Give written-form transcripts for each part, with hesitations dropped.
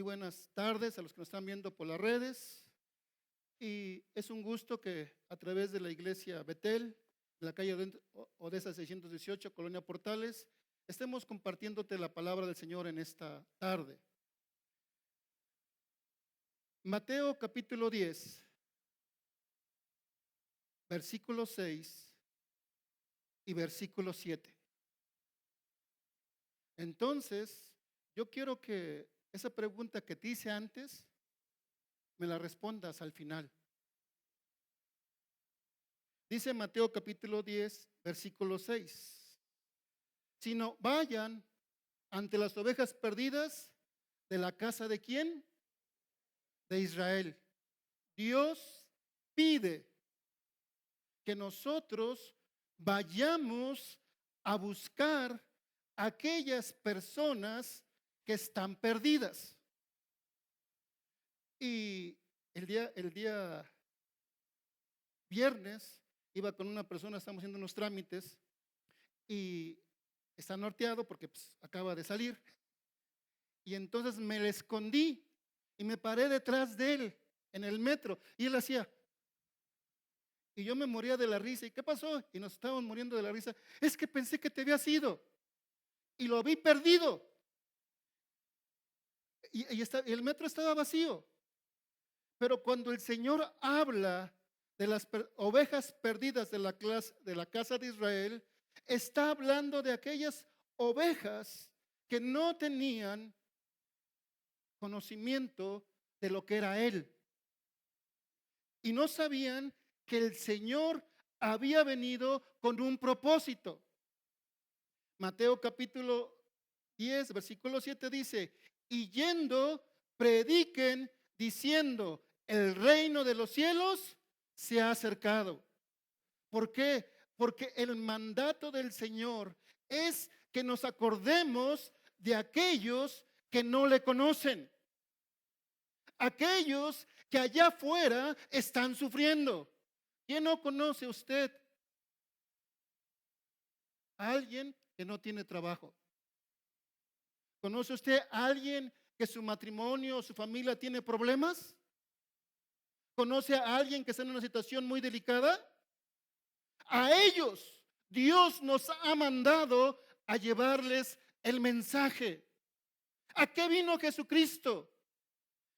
Muy buenas tardes a los que nos están viendo por las redes. Y es un gusto que a través de la iglesia Betel, de la calle Odessa 618, Colonia Portales, estemos compartiéndote la palabra del Señor en esta tarde. Mateo capítulo 10, versículo 6 y versículo 7. Entonces, yo quiero que esa pregunta que te hice antes, me la respondas al final. Dice Mateo capítulo 10, versículo 6. Sino vayan ante las ovejas perdidas de la casa de ¿quién? De Israel. Dios pide que nosotros vayamos a buscar a aquellas personas que están perdidas. Y el día viernes iba con una persona, estamos haciendo unos trámites y está norteado porque pues, acaba de salir. Y entonces me le escondí y me paré detrás de él en el metro y él hacía. Y yo me moría de la risa. ¿Y qué pasó? Y nos estábamos muriendo de la risa. Es que pensé que te habías ido y lo vi perdido. Y el metro estaba vacío. Pero cuando el Señor habla de las ovejas perdidas de la casa de Israel, está hablando de aquellas ovejas que no tenían conocimiento de lo que era Él. Y no sabían que el Señor había venido con un propósito. Mateo capítulo 10, versículo 7 dice, y yendo, prediquen diciendo, el reino de los cielos se ha acercado. ¿Por qué? Porque el mandato del Señor es que nos acordemos de aquellos que no le conocen. Aquellos que allá afuera están sufriendo. ¿Quién no conoce usted a alguien que no tiene trabajo? ¿Conoce usted a alguien que su matrimonio o su familia tiene problemas? ¿Conoce a alguien que está en una situación muy delicada? A ellos Dios nos ha mandado a llevarles el mensaje. ¿A qué vino Jesucristo?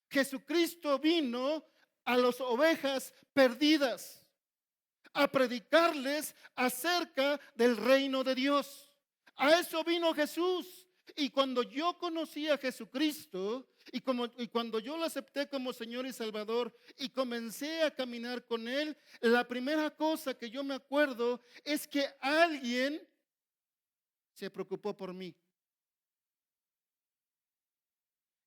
Jesucristo vino a las ovejas perdidas, a predicarles acerca del reino de Dios. A eso vino Jesús. Y cuando yo conocí a Jesucristo y cuando yo lo acepté como Señor y Salvador y comencé a caminar con Él, la primera cosa que yo me acuerdo es que alguien se preocupó por mí.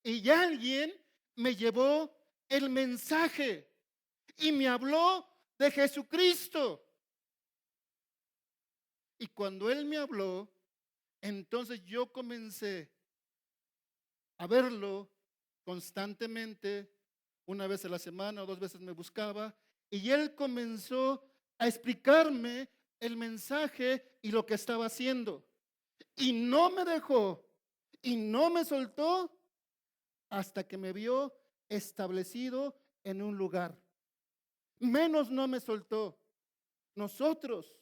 Y alguien me llevó el mensaje y me habló de Jesucristo. Y cuando Él me habló, entonces yo comencé a verlo constantemente, una vez a la semana o 2 veces me buscaba, y Él comenzó a explicarme el mensaje y lo que estaba haciendo. Y no me dejó y no me soltó hasta que me vio establecido en un lugar. Menos no me soltó. Nosotros,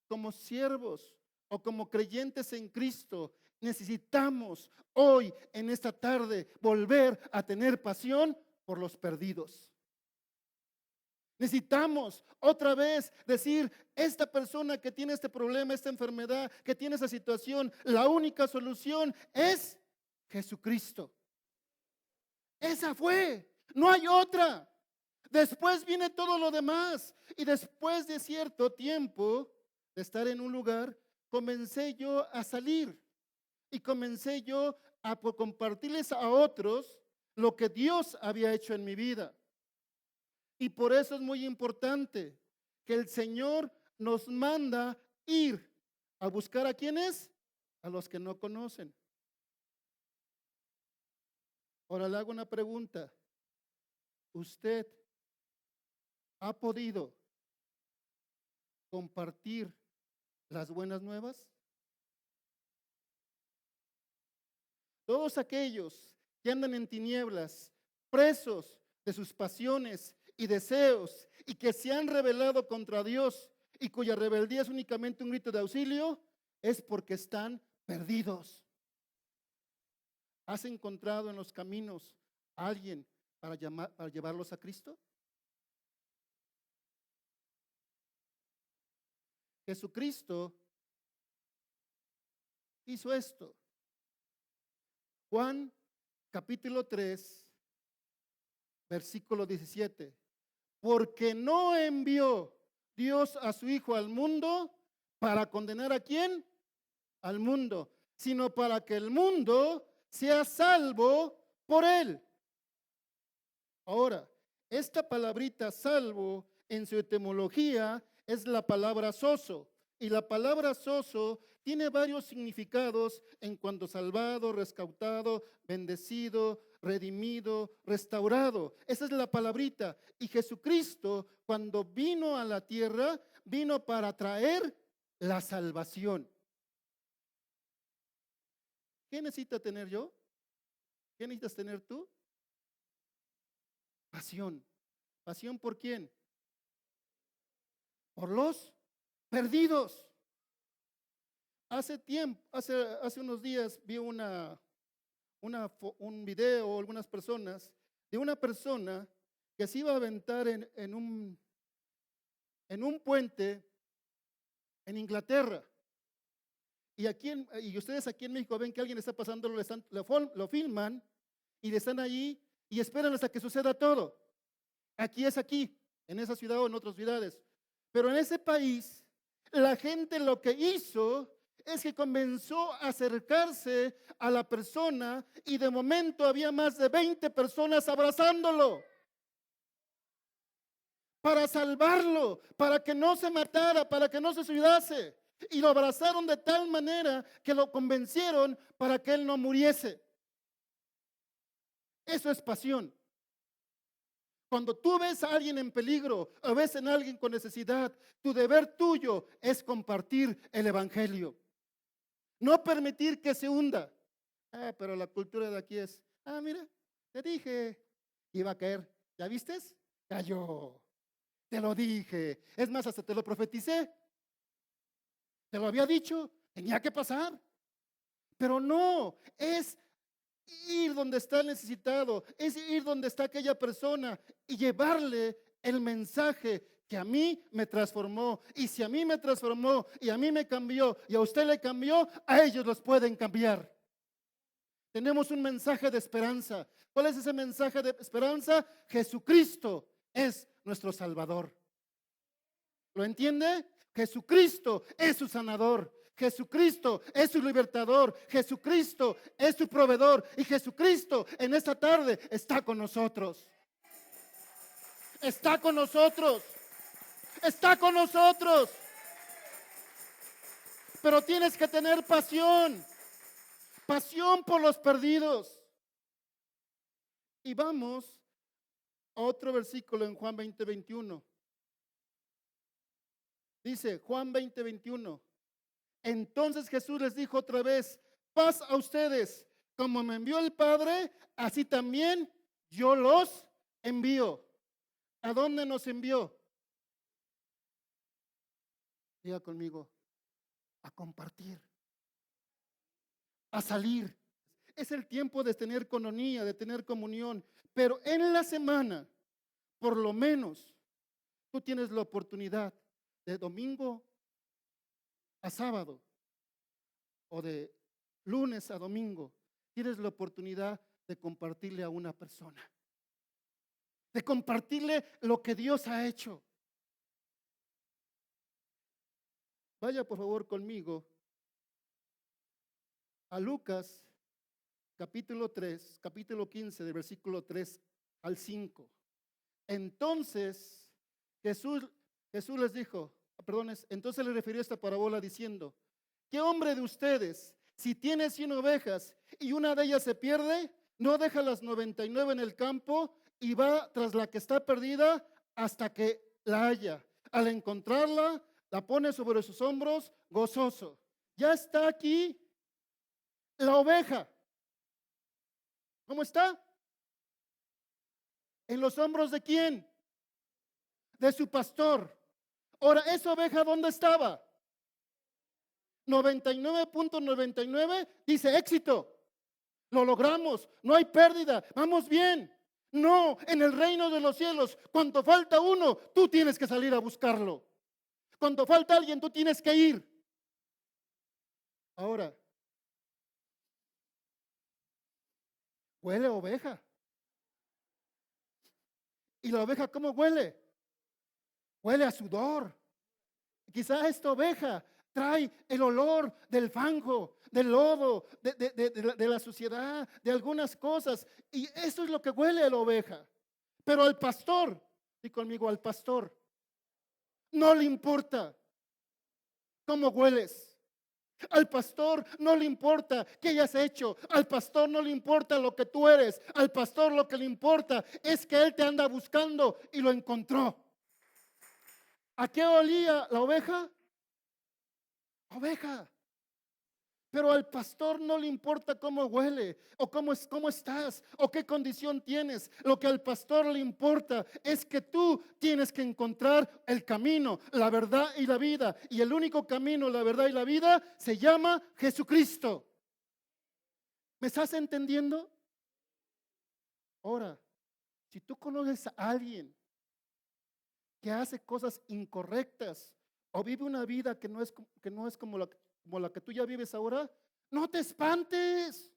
como siervos o como creyentes en Cristo, necesitamos hoy, en esta tarde, volver a tener pasión por los perdidos. Necesitamos otra vez decir, esta persona que tiene este problema, esta enfermedad, que tiene esa situación, la única solución es Jesucristo. Esa fue, no hay otra. Después viene todo lo demás. Y después de cierto tiempo de estar en un lugar, comencé yo a salir y comencé yo a compartirles a otros lo que Dios había hecho en mi vida. Y por eso es muy importante que el Señor nos manda ir a buscar a quienes, a los que no conocen. Ahora le hago una pregunta. ¿Usted ha podido compartir las buenas nuevas? Todos aquellos que andan en tinieblas, presos de sus pasiones y deseos, y que se han rebelado contra Dios y cuya rebeldía es únicamente un grito de auxilio, es porque están perdidos. ¿Has encontrado en los caminos a alguien para llevarlos a Cristo? Jesucristo hizo esto. Juan capítulo 3, versículo 17. Porque no envió Dios a su Hijo al mundo para condenar a quién, al mundo, sino para que el mundo sea salvo por él. Ahora, esta palabrita salvo en su etimología es la palabra soso. Y la palabra soso tiene varios significados en cuanto salvado, rescatado, bendecido, redimido, restaurado. Esa es la palabrita. Y Jesucristo, cuando vino a la tierra, vino para traer la salvación. ¿Qué necesita tener yo? ¿Qué necesitas tener tú? Pasión. ¿Pasión por quién? Por los perdidos. Hace tiempo, hace unos días vi un video o algunas personas de una persona que se iba a aventar en un puente en Inglaterra. Y ustedes aquí en México ven que alguien está pasando, lo filman y le están allí y esperan hasta que suceda todo. Aquí es aquí, en esa ciudad o en otras ciudades. Pero en ese país, la gente lo que hizo es que comenzó a acercarse a la persona y de momento había más de 20 personas abrazándolo para salvarlo, para que no se matara, para que no se suicidase. Y lo abrazaron de tal manera que lo convencieron para que él no muriese. Eso es pasión. Cuando tú ves a alguien en peligro o ves a alguien con necesidad, tu deber tuyo es compartir el evangelio. No permitir que se hunda. Pero la cultura de aquí es, mira, te dije, iba a caer. ¿Ya vistes? Cayó. Te lo dije. Es más, hasta te lo profeticé. Te lo había dicho. Tenía que pasar. Pero no, es ir donde está el necesitado, es ir donde está aquella persona y llevarle el mensaje que a mí me transformó. Y si a mí me transformó y a mí me cambió y a usted le cambió, a ellos los pueden cambiar. Tenemos un mensaje de esperanza. ¿Cuál es ese mensaje de esperanza? Jesucristo es nuestro Salvador. ¿Lo entiende? Jesucristo es su sanador. Jesucristo es su libertador. Jesucristo es su proveedor. Y Jesucristo en esta tarde está con nosotros. Está con nosotros. Está con nosotros. Pero tienes que tener pasión. Pasión por los perdidos. Y vamos a otro versículo en Juan 20:21. Dice Juan 20:21. Entonces Jesús les dijo otra vez: paz a ustedes, como me envió el Padre, así también yo los envío. ¿A dónde nos envió? Diga conmigo, a compartir, a salir. Es el tiempo de tener coinonía, de tener comunión. Pero en la semana, por lo menos, tú tienes la oportunidad de domingo a sábado o de lunes a domingo, tienes la oportunidad de compartirle a una persona, de compartirle lo que Dios ha hecho. Vaya por favor conmigo a Lucas capítulo 3, capítulo 15, del versículo 3 al 5. Entonces Jesús les dijo, entonces le refirió esta parábola diciendo: ¿qué hombre de ustedes, si tiene 100 ovejas y una de ellas se pierde, no deja las 99 en el campo y va tras la que está perdida hasta que la haya? Al encontrarla, la pone sobre sus hombros gozoso. Ya está aquí la oveja. ¿Cómo está? ¿En los hombros de quién? De su pastor. Ahora, ¿esa oveja dónde estaba? 99.99 dice éxito. Lo logramos, no hay pérdida, vamos bien. No, en el reino de los cielos, cuando falta uno, tú tienes que salir a buscarlo. Cuando falta alguien, tú tienes que ir. Ahora, huele a oveja. ¿Y la oveja cómo huele? Huele a sudor. Quizás esta oveja trae el olor del fango, del lodo, de la suciedad, de algunas cosas. Y eso es lo que huele a la oveja. Pero al pastor, y conmigo al pastor, no le importa cómo hueles. Al pastor no le importa qué hayas hecho. Al pastor no le importa lo que tú eres. Al pastor lo que le importa es que él te anda buscando y lo encontró. ¿A qué olía la oveja? Oveja. Pero al pastor no le importa cómo huele o cómo estás o qué condición tienes. Lo que al pastor le importa es que tú tienes que encontrar el camino, la verdad y la vida. Y el único camino, la verdad y la vida se llama Jesucristo. ¿Me estás entendiendo? Ahora, si tú conoces a alguien que hace cosas incorrectas o vive una vida que no es como la que tú ya vives ahora, no te espantes.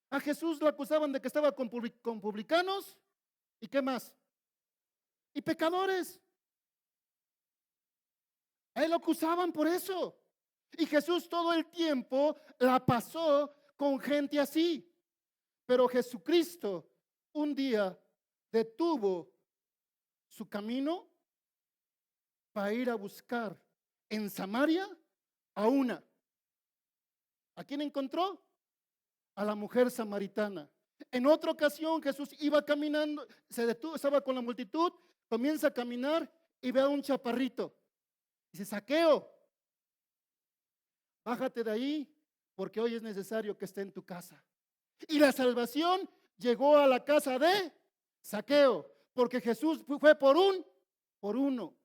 A Jesús lo acusaban de que estaba con publicanos y qué más, y pecadores. A él lo acusaban por eso. Y Jesús todo el tiempo la pasó con gente así. Pero Jesucristo un día detuvo su camino para ir a buscar en Samaria a una. ¿A quién encontró? A la mujer samaritana. En otra ocasión Jesús iba caminando, se detuvo, estaba con la multitud, comienza a caminar y ve a un chaparrito. Dice, Zaqueo, bájate de ahí porque hoy es necesario que esté en tu casa. Y la salvación llegó a la casa de Zaqueo, porque Jesús fue por uno.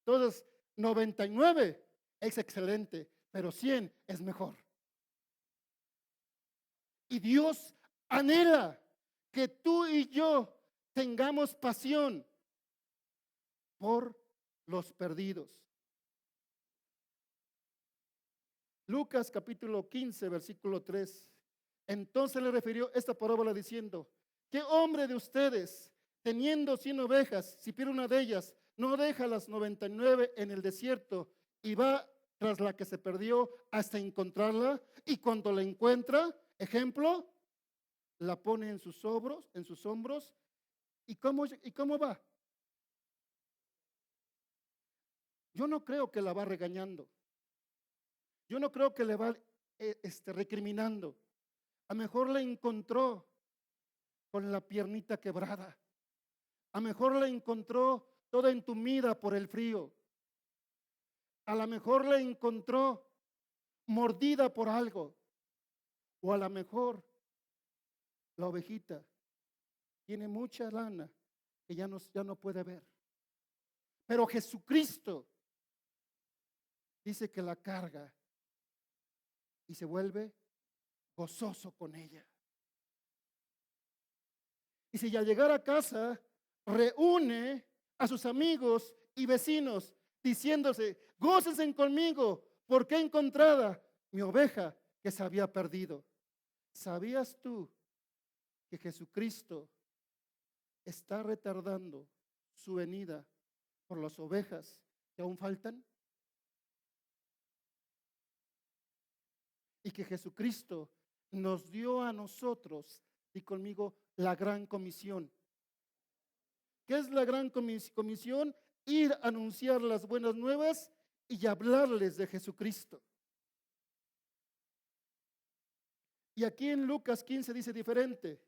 Entonces, 99 es excelente, pero 100 es mejor. Y Dios anhela que tú y yo tengamos pasión por los perdidos. Lucas capítulo 15, versículo 3. Entonces le refirió esta parábola diciendo, ¿qué hombre de ustedes, teniendo 100 ovejas, si pierde una de ellas, no deja las 99 en el desierto y va tras la que se perdió hasta encontrarla? Y cuando la encuentra, ejemplo, la pone en sus hombros. ¿Y cómo va? Yo no creo que la va regañando. Yo no creo que le va recriminando. A lo mejor la encontró con la piernita quebrada. A lo mejor la encontró toda entumida por el frío. A lo mejor la encontró mordida por algo. O a lo mejor la ovejita tiene mucha lana que ya no puede ver. Pero Jesucristo dice que la carga y se vuelve gozoso con ella. Y si al llegar a casa reúne a sus amigos y vecinos diciéndose, gócense conmigo porque he encontrado mi oveja que se había perdido. ¿Sabías tú que Jesucristo está retardando su venida por las ovejas que aún faltan? Y que Jesucristo nos dio a nosotros, y conmigo, la gran comisión. ¿Qué es la gran comisión? Ir a anunciar las buenas nuevas y hablarles de Jesucristo. Y aquí en Lucas 15 dice diferente.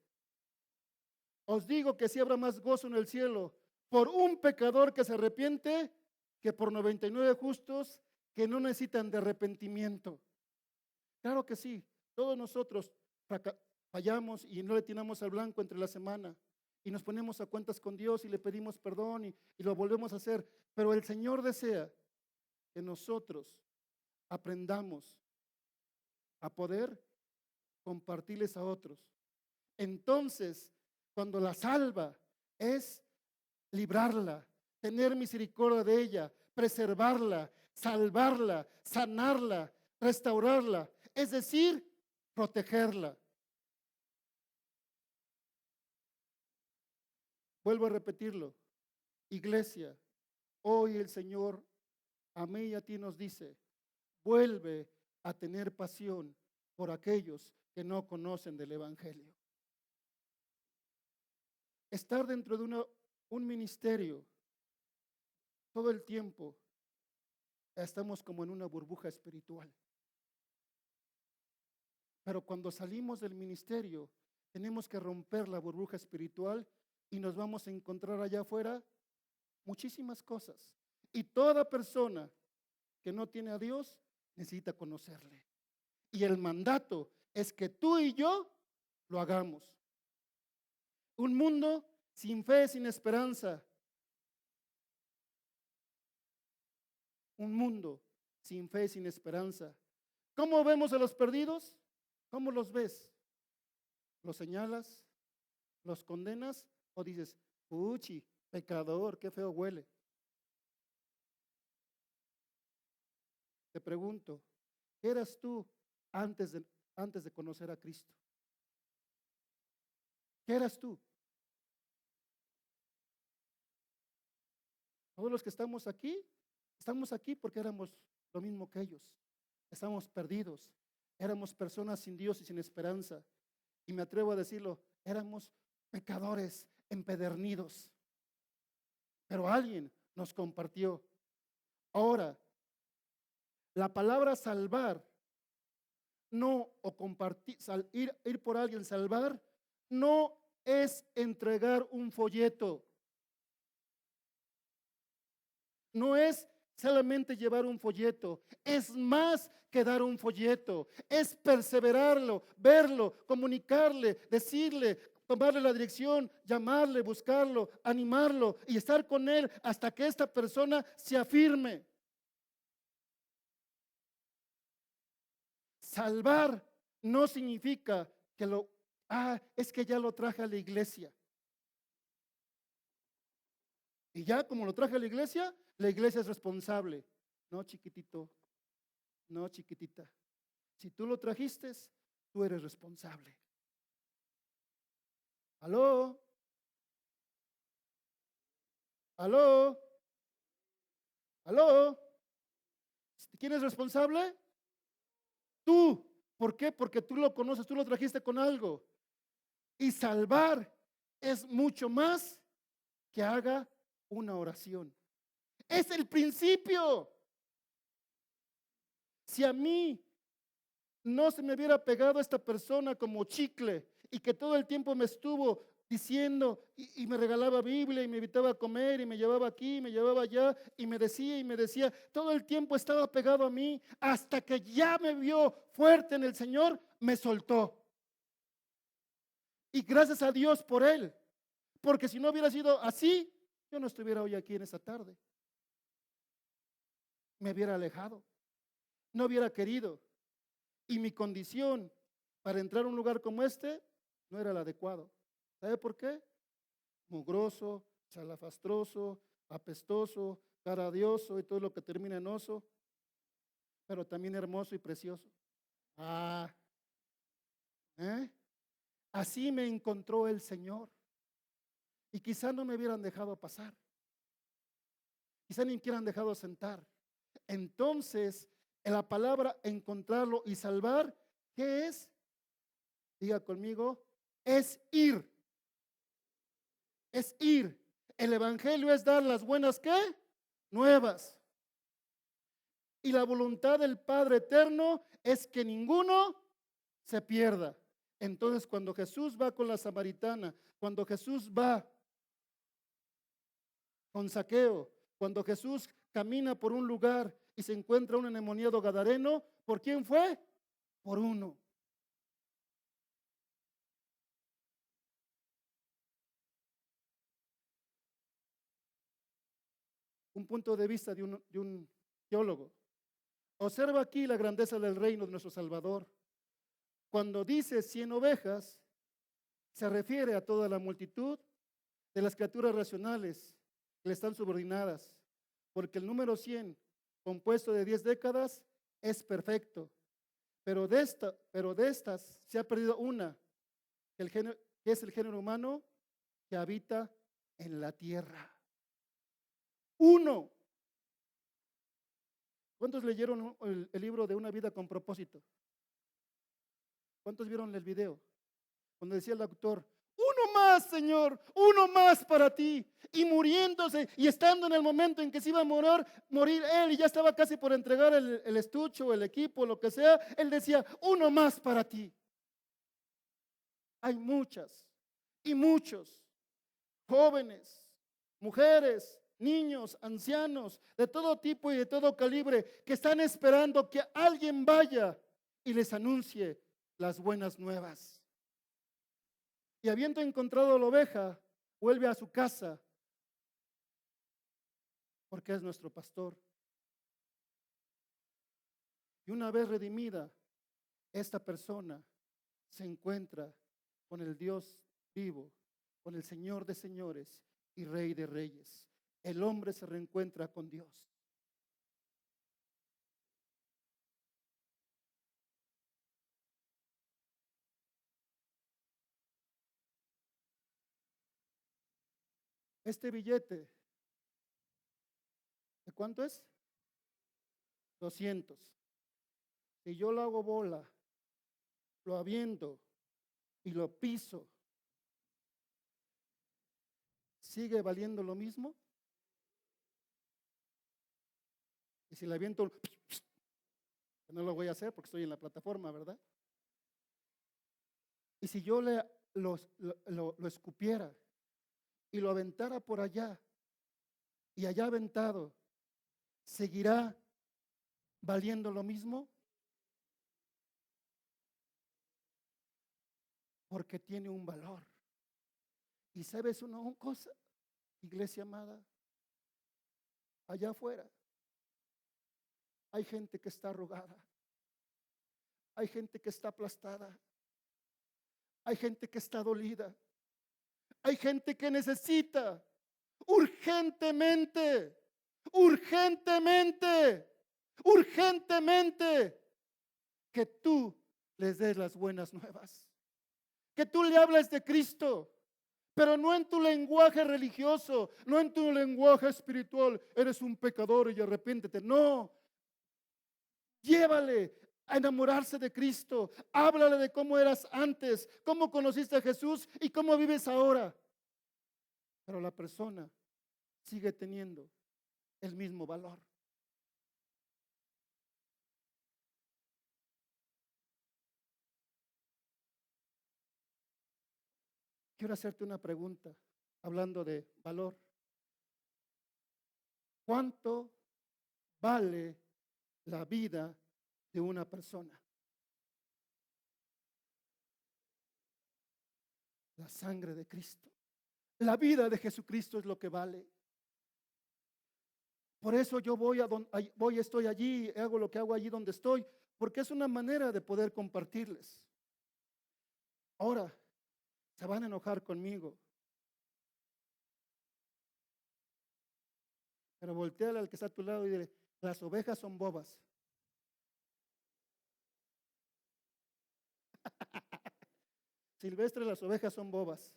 Os digo que si habrá más gozo en el cielo por un pecador que se arrepiente que por 99 justos que no necesitan de arrepentimiento. Claro que sí, todos nosotros fallamos y no le tiramos al blanco entre la semana y nos ponemos a cuentas con Dios y le pedimos perdón y lo volvemos a hacer. Pero el Señor desea que nosotros aprendamos a poder compartirles a otros. Entonces, cuando la salva es librarla, tener misericordia de ella, preservarla, salvarla, sanarla, restaurarla, es decir, protegerla. Vuelvo a repetirlo. Iglesia, hoy el Señor a mí y a ti nos dice, vuelve a tener pasión por aquellos que no conocen del Evangelio. Estar dentro de un ministerio todo el tiempo, estamos como en una burbuja espiritual. Pero cuando salimos del ministerio, tenemos que romper la burbuja espiritual y nos vamos a encontrar allá afuera muchísimas cosas. Y toda persona que no tiene a Dios necesita conocerle. Y el mandato es que tú y yo lo hagamos. Un mundo sin fe, sin esperanza. Un mundo sin fe, sin esperanza. ¿Cómo vemos a los perdidos? ¿Cómo los ves? ¿Los señalas? ¿Los condenas? ¿O dices, puchi, pecador, qué feo huele? Te pregunto, ¿qué eras tú antes de conocer a Cristo? ¿Qué eras tú? Todos los que estamos aquí porque éramos lo mismo que ellos. Estamos perdidos, éramos personas sin Dios y sin esperanza. Y me atrevo a decirlo, éramos pecadores empedernidos. Pero alguien nos compartió. Ahora, la palabra salvar, no, o compartir, ir por alguien, salvar, no es entregar un folleto. No es solamente llevar un folleto, es más que dar un folleto, es perseverarlo, verlo, comunicarle, decirle, tomarle la dirección, llamarle, buscarlo, animarlo y estar con él hasta que esta persona se afirme. Salvar no significa que es que ya lo traje a la iglesia. Y ya como lo traje a la iglesia es responsable. No, chiquitito, no, chiquitita. Si tú lo trajiste, tú eres responsable. ¿Aló? ¿Aló? ¿Aló? ¿Quién es responsable? Tú. ¿Por qué? Porque tú lo conoces, tú lo trajiste con algo. Y salvar es mucho más que haga una oración. Es el principio. Si a mí no se me hubiera pegado esta persona como chicle y que todo el tiempo me estuvo diciendo y me regalaba Biblia y me invitaba a comer y me llevaba aquí, me llevaba allá y me decía, todo el tiempo estaba pegado a mí hasta que ya me vio fuerte en el Señor, me soltó. Y gracias a Dios por él, porque si no hubiera sido así, yo no estuviera hoy aquí en esta tarde. Me hubiera alejado, no hubiera querido. Y mi condición para entrar a un lugar como este no era el adecuado. ¿Sabe por qué? Mugroso, salafastroso, apestoso, caradioso y todo lo que termina en oso, pero también hermoso y precioso. ¿Eh? Así me encontró el Señor. Y quizá no me hubieran dejado pasar. Quizá ni me hubieran dejado sentar. Entonces, en la palabra encontrarlo y salvar, ¿qué es? Diga conmigo, es ir. Es ir. El evangelio es dar las buenas ¿qué? Nuevas. Y la voluntad del Padre eterno es que ninguno se pierda. Entonces, cuando Jesús va con la samaritana, cuando Jesús va con Zaqueo, cuando Jesús camina por un lugar y se encuentra un endemoniado gadareno, ¿por quién fue? Por uno. un punto de vista de un teólogo. Observa aquí la grandeza del reino de nuestro Salvador. Cuando dice 100 ovejas, se refiere a toda la multitud de las criaturas racionales que le están subordinadas, porque el número 100, compuesto de 10 décadas, es perfecto. Pero de estas se ha perdido una, que es el género humano que habita en la tierra. Uno. ¿Cuántos leyeron el libro de Una vida con propósito? ¿Cuántos vieron el video? Cuando decía el autor, uno más, Señor, uno más para ti. Y muriéndose y estando en el momento en que se iba a morir él y ya estaba casi por entregar el estuche o el equipo, lo que sea, él decía, uno más para ti. Hay muchas y muchos jóvenes, mujeres, niños, ancianos, de todo tipo y de todo calibre, que están esperando que alguien vaya y les anuncie las buenas nuevas. Y habiendo encontrado la oveja, vuelve a su casa, porque es nuestro pastor. Y una vez redimida, esta persona se encuentra con el Dios vivo, con el Señor de señores y Rey de reyes. El hombre se reencuentra con Dios. Este billete, ¿de cuánto es? 200. Si yo lo hago bola, lo aviento y lo piso, ¿sigue valiendo lo mismo? Y si le aviento, no lo voy a hacer porque estoy en la plataforma, ¿verdad? Y si yo lo escupiera y lo aventara por allá y allá aventado, ¿seguirá valiendo lo mismo? Porque tiene un valor. Y sabes una cosa, iglesia amada, allá afuera hay gente que está arrugada, hay gente que está aplastada, hay gente que está dolida, hay gente que necesita urgentemente, urgentemente, urgentemente que tú les des las buenas nuevas, que tú le hables de Cristo, pero no en tu lenguaje religioso, no en tu lenguaje espiritual, eres un pecador y arrepiéntete, no, llévale a enamorarse de Cristo, háblale de cómo eras antes, cómo conociste a Jesús y cómo vives ahora, pero la persona sigue teniendo el mismo valor. Quiero hacerte una pregunta, hablando de valor. ¿Cuánto vale la vida de una persona? La sangre de Cristo. La vida de Jesucristo es lo que vale. Por eso yo estoy allí, hago lo que hago allí donde estoy, porque es una manera de poder compartirles. Ahora, se van a enojar conmigo, pero volteale al que está a tu lado y dile, las ovejas son bobas. Silvestre, las ovejas son bobas.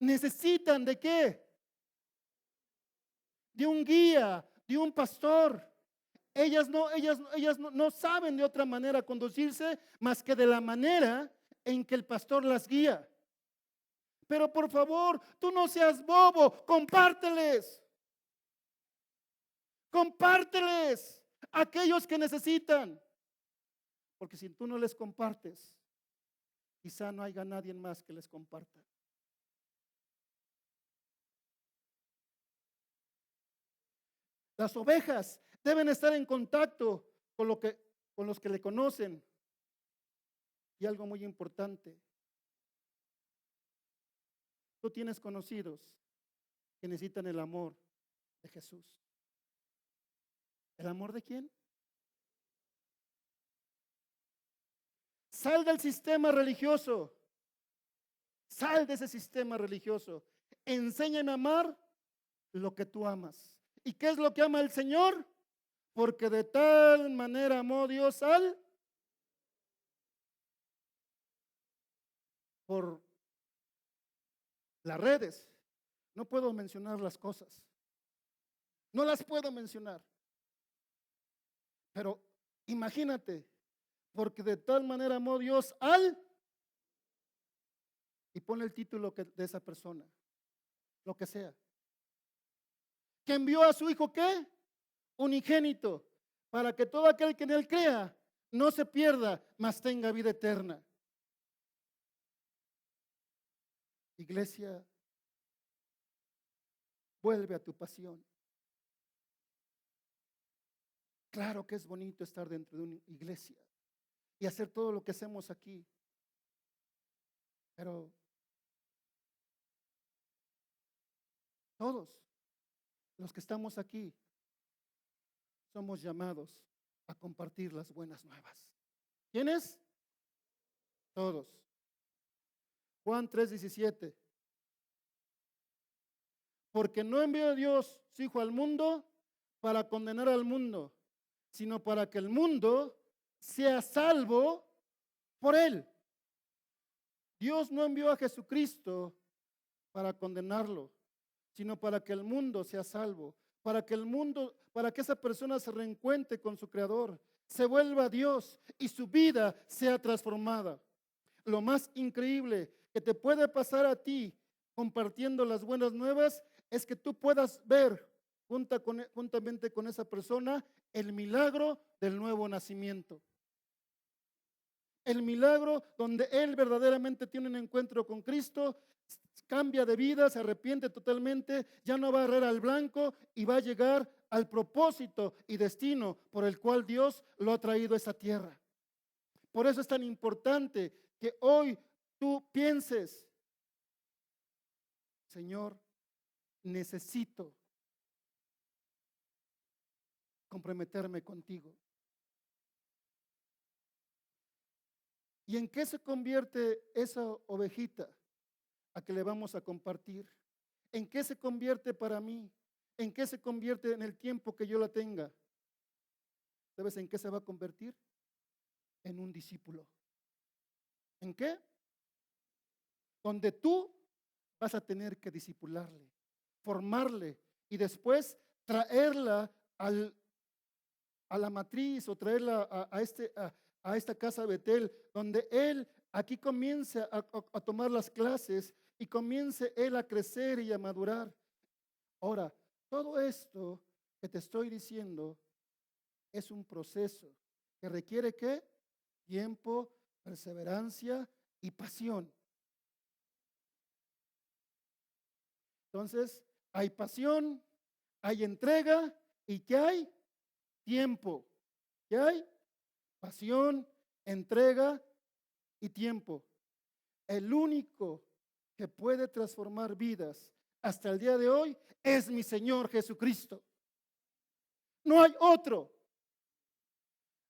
¿Necesitan de qué? De un guía, de un pastor. Ellas no saben de otra manera conducirse más que de la manera en que el pastor las guía. Pero por favor, tú no seas bobo, compárteles. Compárteles a aquellos que necesitan. Porque si tú no les compartes, quizá no haya nadie más que les comparta. Las ovejas deben estar en contacto con los que le conocen. Y algo muy importante, tú tienes conocidos que necesitan el amor de Jesús. ¿El amor de quién? Sal del sistema religioso. Sal de ese sistema religioso. Enséñame a amar lo que tú amas. ¿Y qué es lo que ama el Señor? Porque de tal manera amó Dios al... Por las redes. No puedo mencionar las cosas. No las puedo mencionar. Pero imagínate, porque de tal manera amó Dios al... Y pone el título de esa persona, lo que sea. Que envió a su hijo, ¿qué? Unigénito, para que todo aquel que en él crea no se pierda, mas tenga vida eterna. Iglesia, vuelve a tu pasión. Claro que es bonito estar dentro de una iglesia y hacer todo lo que hacemos aquí, pero todos los que estamos aquí somos llamados a compartir las buenas nuevas. ¿Quiénes? Todos. Juan 3:17. Porque no envió Dios su Hijo al mundo para condenar al mundo, sino para que el mundo sea salvo por él. Dios no envió a Jesucristo para condenarlo, sino para que el mundo sea salvo, para que el mundo, para que esa persona se reencuentre con su Creador, se vuelva a Dios y su vida sea transformada. Lo más increíble que te puede pasar a ti compartiendo las buenas nuevas es que tú puedas ver juntamente con esa persona el milagro del nuevo nacimiento. El milagro donde él verdaderamente tiene un encuentro con Cristo, cambia de vida, se arrepiente totalmente, ya no va a errar al blanco y va a llegar al propósito y destino por el cual Dios lo ha traído a esa tierra. Por eso es tan importante que hoy tú pienses, Señor, necesito comprometerme contigo. ¿Y en qué se convierte esa ovejita a que le vamos a compartir? ¿En qué se convierte para mí? ¿En qué se convierte en el tiempo que yo la tenga? ¿Sabes en qué se va a convertir? En un discípulo. ¿En qué? Donde tú vas a tener que discipularle, formarle y después traerla a la matriz o traerla a esta casa de Betel, donde él aquí comience a tomar las clases y comience él a crecer y a madurar. Ahora, todo esto que te estoy diciendo es un proceso que requiere ¿qué? Tiempo, perseverancia y pasión. Entonces, hay pasión, hay entrega y ¿qué hay? Tiempo. ¿Qué hay? Pasión, entrega y tiempo. El único que puede transformar vidas hasta el día de hoy es mi Señor Jesucristo. No hay otro.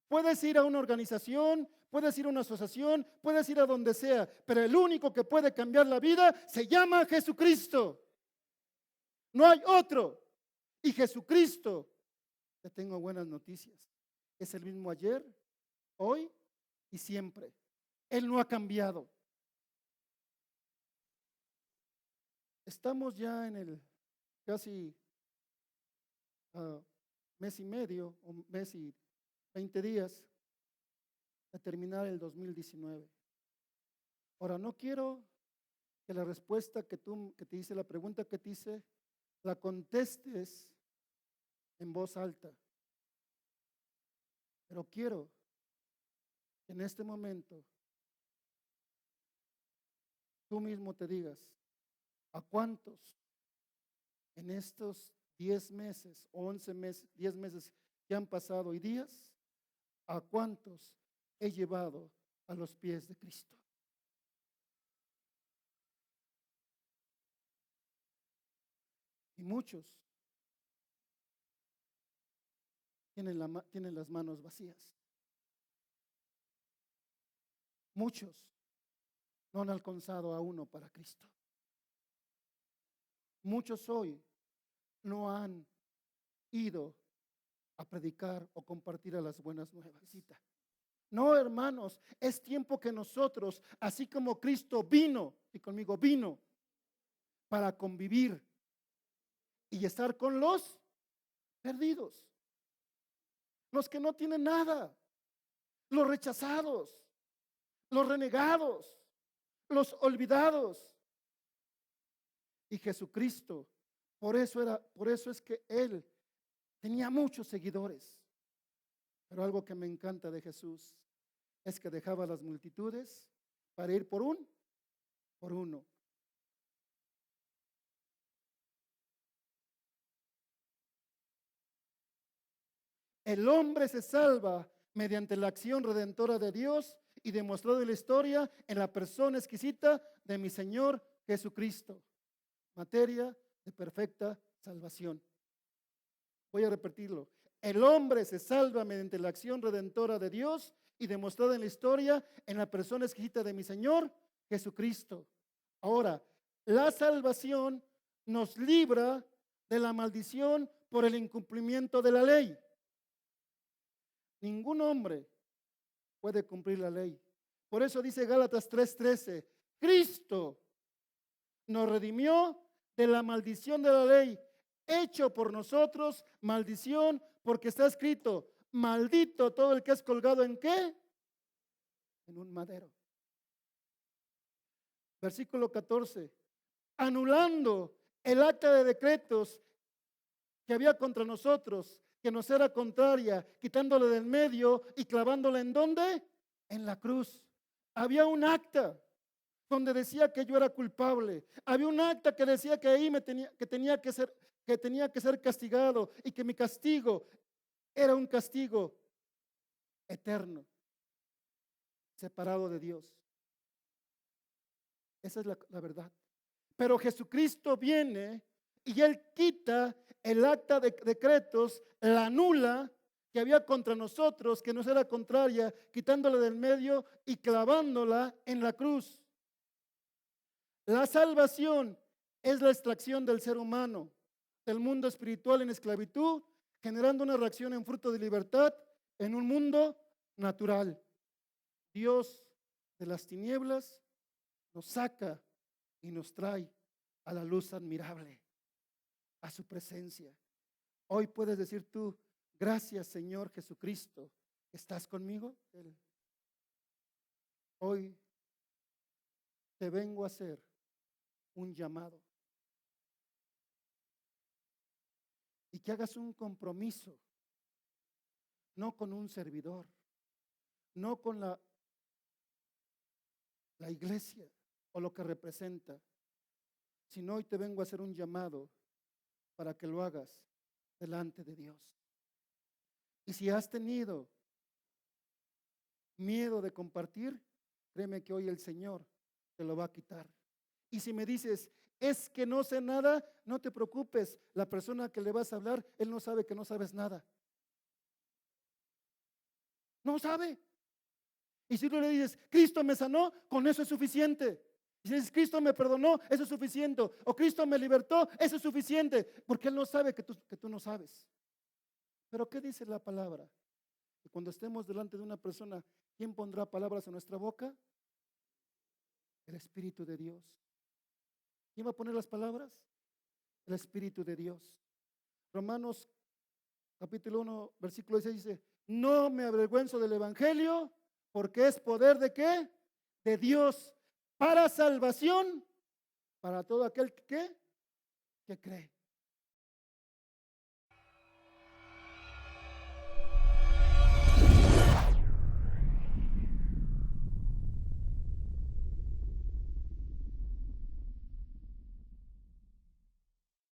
Puedes ir a una organización, puedes ir a una asociación, puedes ir a donde sea, pero el único que puede cambiar la vida se llama Jesucristo. No hay otro. Y Jesucristo, te tengo buenas noticias, es el mismo ayer, hoy y siempre. Él no ha cambiado. Estamos ya en el casi mes y medio o mes y 20 días de terminar el 2019. Ahora, no quiero que la respuesta que te hice, la pregunta que te hice, la contestes en voz alta. Pero quiero que en este momento tú mismo te digas, ¿a cuántos en estos 10 meses, 11 meses, 10 meses que han pasado y días, a cuántos he llevado a los pies de Cristo? Y muchos tienen las manos vacías. Muchos no han alcanzado a uno para Cristo. Muchos hoy no han ido a predicar o compartir a las buenas nuevas. No, hermanos, es tiempo que nosotros, así como Cristo vino, y conmigo vino, para convivir y estar con los perdidos, los que no tienen nada, los rechazados, los renegados, los olvidados. Y Jesucristo, por eso es que Él tenía muchos seguidores. Pero algo que me encanta de Jesús es que dejaba las multitudes para ir por uno. El hombre se salva mediante la acción redentora de Dios y demostrado en la historia en la persona exquisita de mi Señor Jesucristo. Materia de perfecta salvación. Voy a repetirlo. El hombre se salva mediante la acción redentora de Dios y demostrada en la historia en la persona exquisita de mi Señor Jesucristo. Ahora, la salvación nos libra de la maldición por el incumplimiento de la ley. Ningún hombre puede cumplir la ley. Por eso dice Gálatas 3:13, Cristo nos redimió de la maldición de la ley, hecho por nosotros maldición, porque está escrito, maldito todo el que es colgado ¿en qué? En un madero. Versículo 14, anulando el acta de decretos que había contra nosotros, que nos era contraria, quitándole del medio y clavándola ¿en dónde? En la cruz. Había un acta donde decía que yo era culpable. Había un acta que decía que ahí tenía que ser castigado y que mi castigo era un castigo eterno, separado de Dios. Esa es la verdad. Pero Jesucristo viene y Él quita el acta de decretos, la anula que había contra nosotros, que nos era contraria, quitándola del medio y clavándola en la cruz. La salvación es la extracción del ser humano del mundo espiritual en esclavitud, generando una reacción en fruto de libertad en un mundo natural. Dios de las tinieblas nos saca y nos trae a la luz admirable, a su presencia. Hoy puedes decir tú, gracias Señor Jesucristo, ¿estás conmigo? Hoy te vengo a hacer un llamado y que hagas un compromiso, no con un servidor, no con la iglesia o lo que representa, sino hoy te vengo a hacer un llamado para que lo hagas delante de Dios. Y si has tenido miedo de compartir, créeme que hoy el Señor te lo va a quitar. Y si me dices, es que no sé nada, no te preocupes, la persona que le vas a hablar, él no sabe que no sabes nada. No sabe. Y si tú le dices, Cristo me sanó, con eso es suficiente. Y si dices, Cristo me perdonó, eso es suficiente. O Cristo me libertó, eso es suficiente. Porque Él no sabe que tú no sabes. Pero ¿qué dice la palabra? Que cuando estemos delante de una persona, ¿quién pondrá palabras en nuestra boca? El Espíritu de Dios. ¿Quién va a poner las palabras? El Espíritu de Dios. Romanos capítulo 1, versículo 16 dice, no me avergüenzo del Evangelio, porque es poder ¿de qué? De Dios para salvación, para todo aquel que cree.